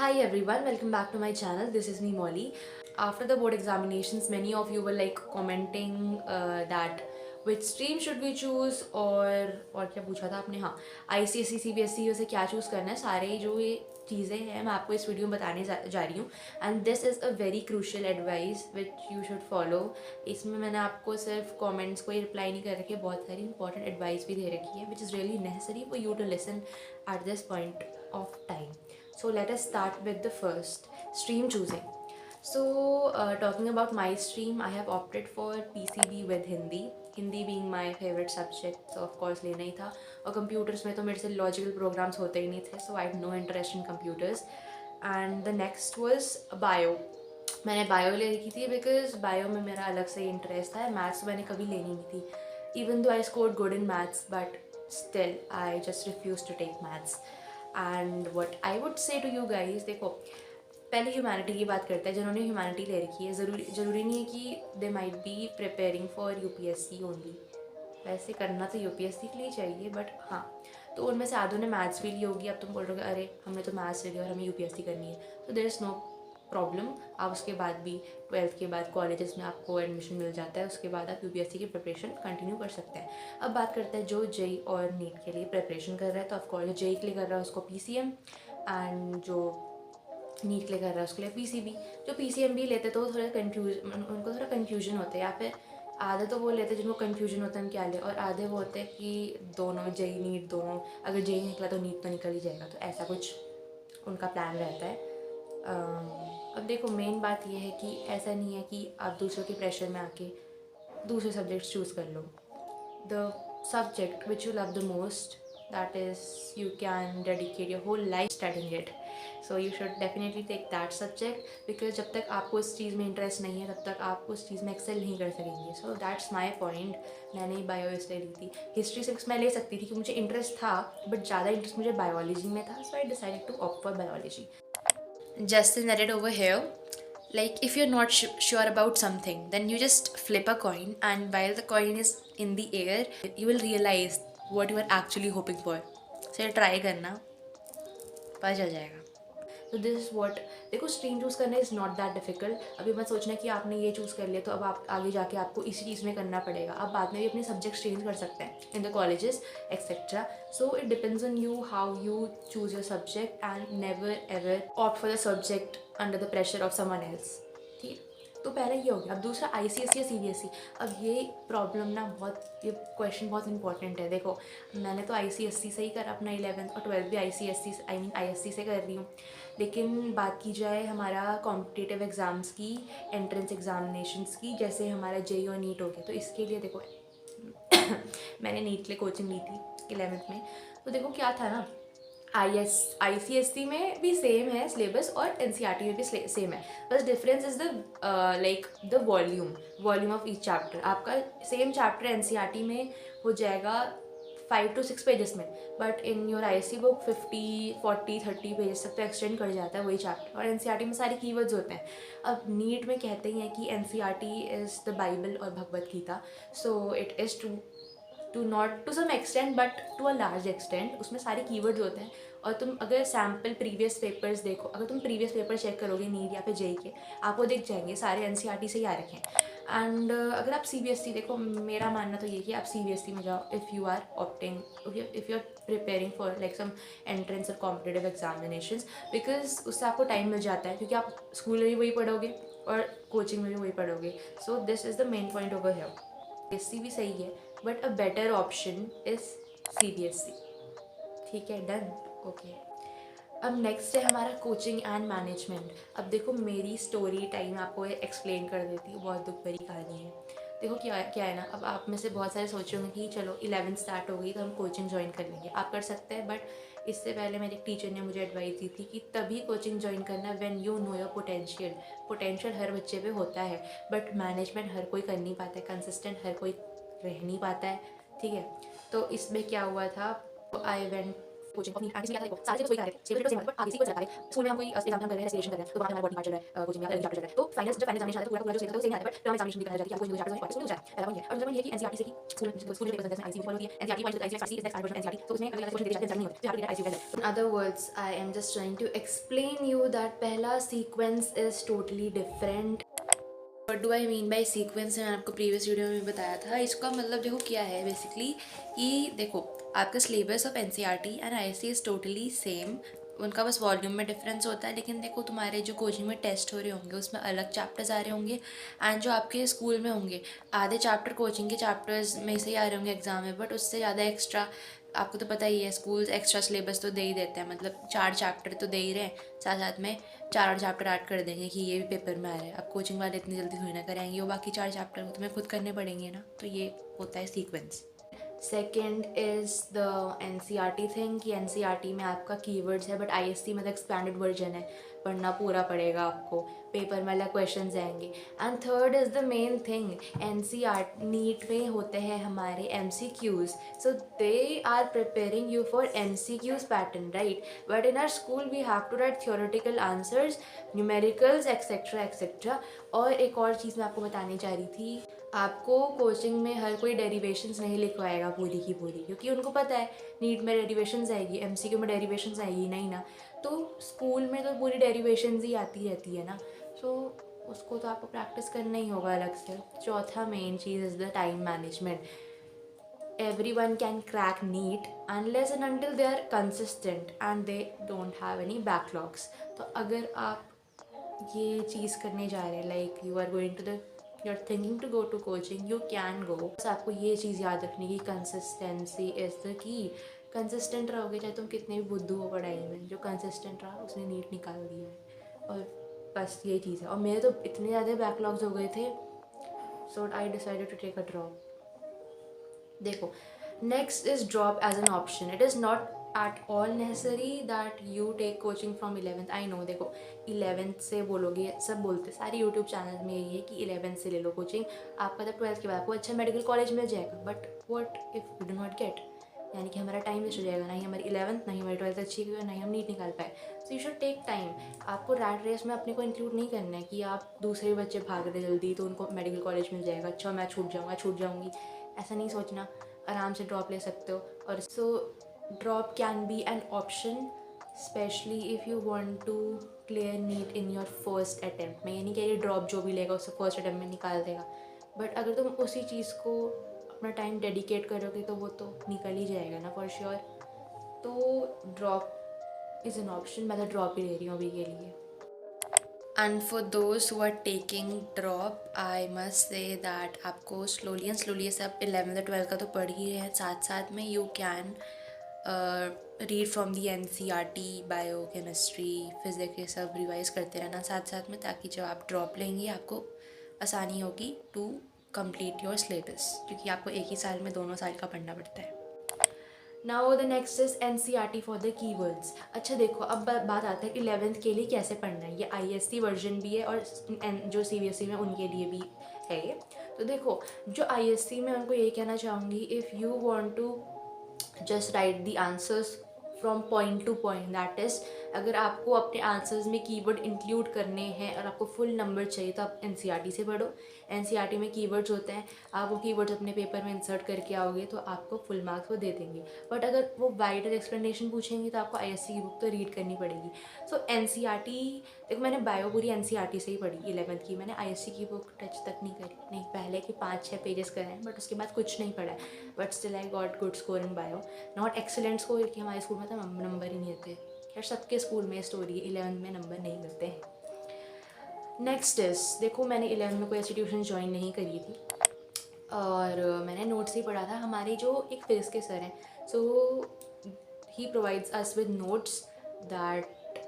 Hi everyone, welcome back to my channel. This is me Molly. After the board examinations, many of you were like commenting that which stream should we choose और क्या पूछा था आपने, हाँ ICSE CBSE में से क्या choose करना है. सारे जो ये चीज़ें हैं मैं आपको इस वीडियो में बताने जा रही हूँ. And this is a very crucial advice which you should follow. इसमें मैंने आपको सिर्फ कमेंट्स को ही रिप्लाई नहीं कर रखी है, बहुत सारी इंपॉर्टेंट एडवाइस भी दे रखी है which is really necessary for you to listen at this point of time. So let us start with the first stream choosing. So talking about my stream, I have opted for PCB with Hindi. Hindi being my favorite subject, so of course लेना ही था. और computers में तो मेरे से logical programs होते ही नहीं थे, so I had no interest in computers. And the next was bio. मैंने बायो ले रखी थी बिकॉज बायो में मेरा अलग से इंटरेस्ट था. मैथ्स मैंने कभी लेनी नहीं थी. Even though I scored good in maths but still I just refuse to take maths. And what I would say to you guys, देखो पहले ह्यूमैनिटी की बात करते हैं. जिन्होंने ह्यूमैनिटी ले रखी है ज़रूरी नहीं है कि they might be preparing for UPSC only. वैसे करना तो UPSC के लिए चाहिए बट हाँ, तो उनमें से आधों ने मैथ्स भी ली होगी. अब तुम बोल रहे हो अरे हमने तो मैथ्स ले लिया और हमें UPSC करनी है, तो देयर इज़ नो प्रॉब्लम. आप उसके बाद भी 12th के बाद कॉलेजेस में आपको एडमिशन मिल जाता है, उसके बाद आप UPSC की प्रिपरेशन कंटिन्यू कर सकते हैं. अब बात करते हैं जो JEE और नीट के लिए प्रिपरेशन कर रहा है, तो ऑफकोर्स जो JEE के लिए कर रहा है उसको PCM, एंड जो नीट के लिए कर रहा है उसके लिए PCB. जो PCM भी लेते तो थोड़ा उनको थोड़ा कन्फ्यूजन होता है, या फिर आधे तो वो लेते हैं जिनको कन्फ्यूजन होता है हम क्या ले, और आधे वो होते हैं कि दोनों JEE नीट दोनों, अगर JEE निकला तो नीट तो निकल ही जाएगा, तो ऐसा कुछ उनका प्लान रहता है. अब देखो मेन बात यह है कि ऐसा नहीं है कि आप दूसरों के प्रेशर में आके दूसरे सब्जेक्ट्स चूज़ कर लो. The subject which you love the most, that is you can dedicate your whole life studying it, so you should definitely take that subject because जब तक आपको इस चीज़ में इंटरेस्ट नहीं है तब तक आप उस चीज़ में एक्सेल नहीं कर सकेंगे. So that's my point. मैंने बायो इसलिए ली थी. हिस्ट्री सिक्स मैं ले सकती थी कि मुझे इंटरेस्ट था, बट ज़्यादा इंटरेस्ट मुझे बायोलॉजी में था, so I decided to opt for biology. Just an edit over here, like if you're not sure about something, then you just flip a coin, and while the coin is in the air you will realize what you are actually hoping for. So try करना, पता चल जाएगा. तो this is what. देखो stream choose करना is not that difficult. अभी मत सोचना कि आपने ये चूज़ कर लिया तो अब आप आगे जाके आपको इसी चीज़ में करना पड़ेगा. आप बाद में भी अपने सब्जेक्ट्स चेंज कर सकते हैं in the colleges etcetera. So it depends on you how you choose your subject, and never ever opt for the subject under the pressure of someone else. ठीक है, तो पहला ये हो गया. अब दूसरा ICSE या CBSE. अब ये प्रॉब्लम ना ये क्वेश्चन बहुत इंपॉर्टेंट है. देखो मैंने तो ICSE से ही करा अपना 11th और 12th भी ICSE ISC से कर रही हूँ. लेकिन बात की जाए हमारा कॉम्पिटिटिव एग्ज़ाम्स की, एंट्रेंस एग्जामिनेशंस की, जैसे हमारा JEE और नीट हो गया, तो इसके लिए देखो मैंने नीट के लिए कोचिंग ली थी 11th में. तो देखो क्या था ना, ICSE में भी सेम है सिलेबस और NCERT में भी सेम है. बस difference is the like the volume of each chapter. आपका सेम चैप्टर NCERT में हो जाएगा 5 to 6 पेजेस में, but in your ISC book 50, 40, 30 pages तक तो एक्सटेंड कर जाता है वही चैप्टर. और NCERT में सारे कीवर्ड्स होते हैं. अब नीट में कहते ही हैं कि NCERT इज़ द बाइबल और Bhagavad Gita. So it is to not to some extent but to a large extent. उसमें सारे कीवर्ड्स होते हैं. और तुम अगर सैम्पल प्रीवियस पेपर्स देखो, अगर तुम प्रीवियस पेपर चेक करोगे नीट या फिर JEE के, आपको दिख जाएंगे सारे NCERT से ही आ रखे हैं. एंड अगर आप CBSE देखो, मेरा मानना तो ये कि आप CBSE में जाओ if you are opting, if you are preparing for like some entrance और कॉम्पिटिटिव एग्जामिनेशंस, बिकॉज उससे आपको टाइम मिल जाता है क्योंकि आप स्कूल में भी वही पढ़ोगे और कोचिंग में भी वही पढ़ोगे. So this is the main point over here. CBSE भी सही है but a better option is CBSE. ठीक है, डन, ओके. अब नेक्स्ट है हमारा कोचिंग एंड मैनेजमेंट. अब देखो मेरी स्टोरी टाइम आपको एक्सप्लेन कर देती हूँ, बहुत दुख भरी कहानी है. देखो क्या है ना, अब आप में से बहुत सारे सोच रहे होंगे कि चलो 11th स्टार्ट हो गई तो हम कोचिंग ज्वाइन कर लेंगे. आप कर सकते हैं, बट इससे पहले मेरे एक टीचर ने मुझे एडवाइस दी थी कि तभी कोचिंग ज्वाइन करना when you know your potential हर बच्चे पे होता है, बट मैनेजमेंट हर कोई कर नहीं पाता है, कंसिस्टेंट हर कोई रह नहीं पाता है. ठीक है, तो इसमें क्या हुआ था, आई वेंट कोचिंग अपनी आगे से क्या था, देखो सारे सिलेबस वही करा रहे थे, सिलेबस सेम है बट आगे से कुछ रहता है। स्कूल में हम कोई एग्जाम कर रहे हैं, रेसिडेंशियल कर रहे हैं, तो वहाँ पे हमारा बॉडी पार्ट चल रहा है, कोचिंग में चैप्टर चल रहा है, तो फाइनल जब फाइनल एग्जामिनेशन आता है तो पूरा जो सिलेबस सेम आता है, बट टर्म एग्जामिनेशन भी कराया जाता है कि आपको कोई चैप्टर वापस हो जाए, पहला पॉइंट है। और दूसरा पॉइंट ये कि एनसीईआरटी से की स्कूल में पेपर आईसीयू फॉलो होती है, NCERT point ICU is that version NCERT, तो उसमें अगले क्वेश्चन दे जाते हैं, नहीं होते, तो यहाँ पे आईसीयू का है। In other words, I am just trying to explain you that पहला sequence is totally different. What do I mean by sequence, मैंने आपको प्रीवियस वीडियो में बताया था। इसका मतलब देखो क्या है बेसिकली, कि देखो आपका syllabus of NCERT and ISC is totally same, उनका बस वॉल्यूम में डिफरेंस होता है। लेकिन देखो तुम्हारे जो कोचिंग में टेस्ट हो रहे होंगे उसमें अलग चैप्टर्स आ रहे होंगे, एंड जो आपके स्कूल में होंगे आधे चैप्टर कोचिंग के चैप्टर्स में से ही आ रहे होंगे एग्जाम में, बट उससे ज़्यादा एक्स्ट्रा, आपको तो पता ही है स्कूल एक्स्ट्रा सिलेबस तो दे ही देते हैं, मतलब 4 चैप्टर तो दे ही रहे हैं, साथ साथ में 4 और चैप्टर ऐड कर देंगे कि ये भी पेपर में आ रहा है। अब कोचिंग वाले इतनी जल्दी थोड़ी ना कराएंगे, वो बाकी 4 चैप्टर को तुम्हें खुद करने पड़ेंगे ना, तो ये होता है sequence. Second is the NCERT thing, कि एनसीईआरटी में आपका कीवर्ड्स है, बट आईएससी में तो एक्सपैंडेड वर्जन है, पढ़ना पूरा पड़ेगा आपको, पेपर में अलग क्वेश्चन आएंगे। And third is the main thing, NCERT NEET में होते हैं हमारे MCQs, so they are preparing you for MCQs pattern, right? But in our school we have to write theoretical answers, numericals etcetera etcetera. और एक और चीज़ मैं आपको बताने जा रही थी, आपको कोचिंग में हर कोई डेरिवेशंस नहीं लिखवाएगा पूरी की पूरी, क्योंकि उनको पता है नीट में डेरिवेशंस आएगी, एमसीक्यू में डेरिवेशंस आएगी नहीं ना, तो स्कूल में तो पूरी डेरिवेशंस ही आती रहती है ना, तो उसको तो आपको प्रैक्टिस करना ही होगा अलग से। चौथा main cheese is the time management. everyone can crack NEET unless and until they are consistent and they don't have any backlogs. तो अगर आप ये चीज़ करने जा रहे हैं, like you are going to the, you are thinking to go to coaching, you can go, बस आपको ये चीज़ याद रखनी की consistency is the key. Consistent रहोगे चाहे तुम कितने भी बुद्धू हो पढ़ाई में, जो कंसिस्टेंट रहा उसने नीट निकाल दिया है, और बस ये चीज़ है। और मेरे तो इतने ज़्यादा बैकलॉग्स हो गए थे, so I decided to take a drop. देखो next is drop as an option, it is not at all necessary that you take coaching from 11th। I know, देखो 11th से बोलोगे, सब बोलते सारे यूट्यूब चैनल में यही है कि 11th से ले लो कोचिंग, आपका जब 12th के बाद आपको अच्छा मेडिकल कॉलेज मिल जाएगा, but what if you do not gate, यानी कि हमारा टाइम वेस्ट हो जाएगा, ना ही हमारी 11th ना ही हमारी 12th अच्छी हुई, ना ही हम नीट निकाल पाए। So you should take time. आपको रैट रेस में अपने को इंक्लूड नहीं करना है कि आप दूसरे बच्चे भाग रहे जल्दी तो उनको मेडिकल कॉलेज मिल जाएगा, अच्छा मैं छूट जाऊँगा छूट जाऊँगी, ऐसा नहीं सोचना। आराम से ड्रॉप ले सकते हो। और so drop can be an option specially if you want to clear NEET in your first attempt. मैं ये नहीं कह रही ड्रॉप जो भी लेगा उससे फर्स्ट अटैम्प्ट में निकाल देगा, बट अगर तुम उसी चीज़ को अपना टाइम डेडिकेट करोगे तो वो तो निकल ही जाएगा ना फॉर श्योर। तो ड्रॉप इज़ एन ऑप्शन, मैं तो ड्रॉप ही ले रही हूँ अभी के लिए। And for those who are taking drop I must say that आपको स्लोली एंड स्लोली, जैसे आप 11th और 12th का तो पढ़ ही रहे हैं, साथ साथ में you can read from the NCERT, bio, chemistry, physics, ये सब रिवाइज करते रहना साथ साथ में, ताकि जब आप ड्रॉप लेंगे आपको आसानी होगी टू कंप्लीट योर सिलेबस, क्योंकि आपको एक ही साल में दोनों साल का पढ़ना पड़ता है। Now the next is NCERT for the keywords. अच्छा देखो, अब बात आता है 11th के लिए कैसे पढ़ना है। ये आईएससी वर्जन भी है और जो सीबीएसई में उनके लिए भी है ये। तो देखो जो आईएससी में, उनको ये कहना चाहूँगी, if you want to just write the answers from point to point, that is अगर आपको अपने आंसर्स में कीवर्ड इंक्लूड करने हैं और आपको फुल नंबर चाहिए तो आप एनसीईआरटी से पढ़ो। एनसीईआरटी में कीवर्ड्स होते हैं, आप वो कीवर्ड्स अपने पेपर में इंसर्ट करके आओगे तो आपको फुल मार्क्स वो दे देंगे। बट अगर वो वाइडर एक्सप्लेनेशन पूछेंगे तो आपको आईएससी की बुक तो रीड करनी पड़ेगी। सो एनसीईआरटी, देखो मैंने बायो पूरी एनसीईआरटी से ही पढ़ी 11th की, मैंने आईएससी की बुक टच तक नहीं करी। नहीं, पहले के 5-6 पेजेस करे हैं बट उसके बाद कुछ नहीं पढ़ा है, but still I got good score in bio. Not excellent score, क्योंकि हमारे स्कूल में तो नंबर ही नहीं देते। खैर सबके स्कूल में स्टोरी है, 11th में नंबर नहीं मिलते हैं। नेक्स्ट इज, देखो मैंने 11th में कोई ऐसी ट्यूशन ज्वाइन नहीं करी थी और मैंने नोट्स ही पढ़ा था। हमारे जो एक फिजिक्स के सर हैं, so he provides us with notes that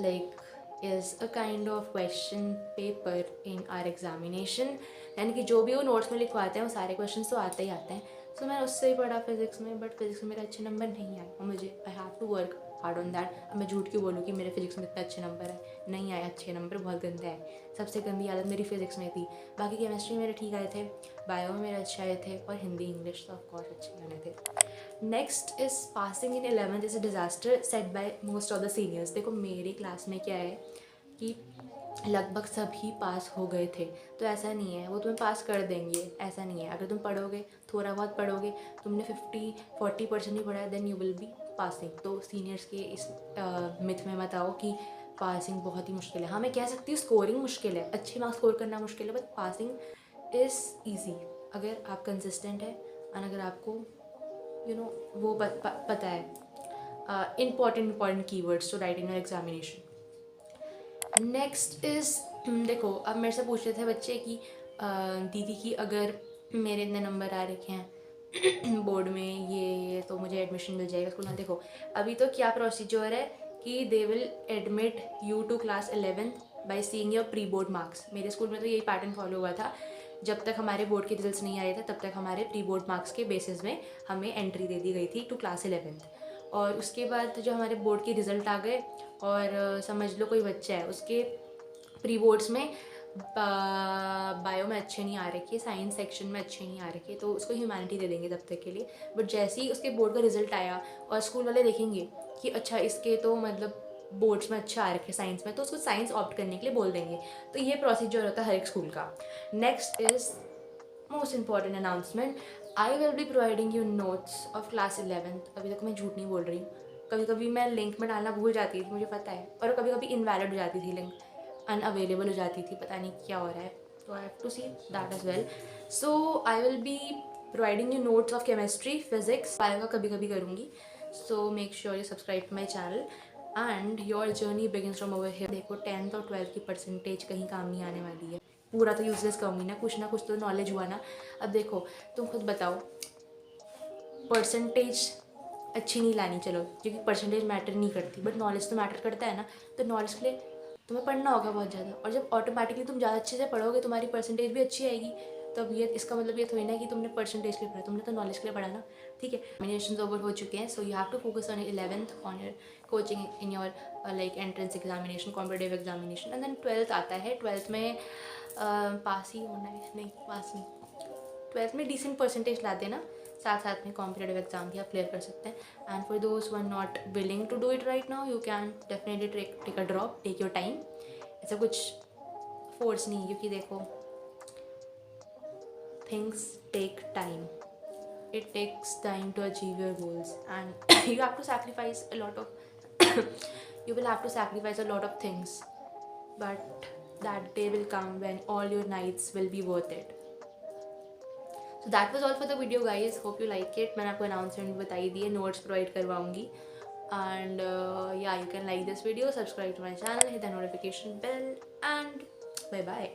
like is a kind of question paper in our examination, यानी कि जो भी वो नोट्स में लिखवाते हैं वो सारे क्वेश्चन तो आते हैं। सो मैंने उससे ही पढ़ा फिजिक्स में, बट फिजिक्स में मेरे अच्छे नंबर नहीं आए और मुझे I have to work hard on that. अब मैं झूठ क्यों बोलूँ कि मेरे फिजिक्स में इतने अच्छे नंबर है, नहीं आए अच्छे नंबर, बहुत गंदे आए। सबसे गंदी हालत मेरी फिजिक्स में थी। बाकी केमिस्ट्री मेरे ठीक आए थे, बायो में मेरे अच्छे आए थे, और हिंदी इंग्लिश तो ऑफकोर्स अच्छे आने थे। Next is passing in 11th is a disaster set by most of the seniors. देखो मेरी क्लास में क्या है कि लगभग सभी पास हो गए थे, तो ऐसा नहीं है वो तुम्हें पास कर देंगे, ऐसा नहीं है। अगर तुम पढ़ोगे, थोड़ा बहुत पढ़ोगे, तुमने 50-40% भी पढ़ा है, then you will be passing. तो सीनियर्स के इस मिथ में मत आओ कि पासिंग बहुत ही मुश्किल है। हाँ मैं कह सकती हूँ स्कोरिंग मुश्किल है, अच्छे मार्क्स स्कोर करना मुश्किल है, बट पासिंग इज़ ईजी अगर आप कंसिस्टेंट है और अगर आपको वो पता है important keywords to write in your examination. Next is देखो अब मेरे से पूछ रहे थे बच्चे कि दीदी की अगर मेरे इतने नंबर आ रखे हैं बोर्ड में ये तो मुझे एडमिशन मिल जाएगा स्कूल में। देखो अभी तो क्या प्रोसीजर है कि they will admit you to class 11th by seeing your pre board marks. मेरे स्कूल में तो यही पैटर्न फॉलो हुआ था, जब तक हमारे बोर्ड के रिजल्ट्स नहीं आए थे तब तक हमारे प्री बोर्ड मार्क्स के बेसिस में हमें एंट्री दे दी गई थी टू क्लास 11th। और उसके बाद जो हमारे बोर्ड के रिज़ल्ट आ गए और समझ लो कोई बच्चा है उसके प्री बोर्ड्स में बायो में अच्छे नहीं आ रखे, साइंस सेक्शन में अच्छे नहीं आ रखे, तो उसको ह्यूमैनिटी दे देंगे तब तक के लिए। बट जैसे ही उसके बोर्ड का रिजल्ट आया और स्कूल वाले देखेंगे कि अच्छा इसके तो मतलब बोर्ड्स में अच्छा आ रखे साइंस में, तो उसको साइंस ऑप्ट करने के लिए बोल देंगे। तो ये प्रोसीजर होता है हर एक स्कूल का। Next is most important announcement, I will be providing you notes of class 11th। अभी तक मैं झूठ नहीं बोल रही हूँ, कभी कभी मैं लिंक में डालना भूल जाती थी, मुझे पता है, और कभी कभी इनवैलिड हो जाती थी लिंक, अनअवेलेबल हो जाती थी, पता नहीं क्या हो रहा है, तो I have to see that as well. So I will be providing you notes of chemistry, physics, bio का कभी कभी करूँगी। So make sure you subscribe to my channel and your journey begins from over here. देखो 10th और 12th की percentage कहीं काम नहीं आने वाली है, पूरा तो यूजलेस कहूँगी ना कुछ तो नॉलेज हुआ ना। अब देखो तुम खुद बताओ, परसेंटेज अच्छी नहीं लानी चलो क्योंकि परसेंटेज मैटर नहीं करती, बट नॉलेज तो मैटर करता है ना। तो नॉलेज के लिए तुम्हें पढ़ना होगा बहुत ज़्यादा, और जब ऑटोमेटिकली तुम ज़्यादा अच्छे से पढ़ोगे तुम्हारी परसेंटेज भी अच्छी आएगी। तो अब ये इसका मतलब ये थोड़ी ना कि तुमने परसेंटेज के लिए पढ़ा, तुमने तो नॉलेज के लिए पढ़ा ना। ठीक है, एग्जामिनेशन ओवर हो चुके हैं, so you have to focus on 11th on your coaching in your like entrance examination, competitive examination, and then 12th आता है। 12th में पास ही होना है, नहीं पास नहीं, 12th में डिसेंट परसेंटेज ला देना, साथ साथ में कॉम्पिटेटिव एग्जाम भी आप क्लियर कर सकते हैं। And for those who are not willing to do it right now, you can definitely take a drop, take your time. ऐसा कुछ फोर्स नहीं, क्योंकि देखो things take time, it takes time to achieve your goals and you have to sacrifice a lot of you will have to sacrifice a lot of things, but that day will come when all your nights will be worth it. So that was all for the video guys, hope you like it. मैंने आपको announcement बताई दी है, notes provide करवाऊंगी, and yeah, you can like this video, subscribe to my channel, hit the notification bell, and bye bye.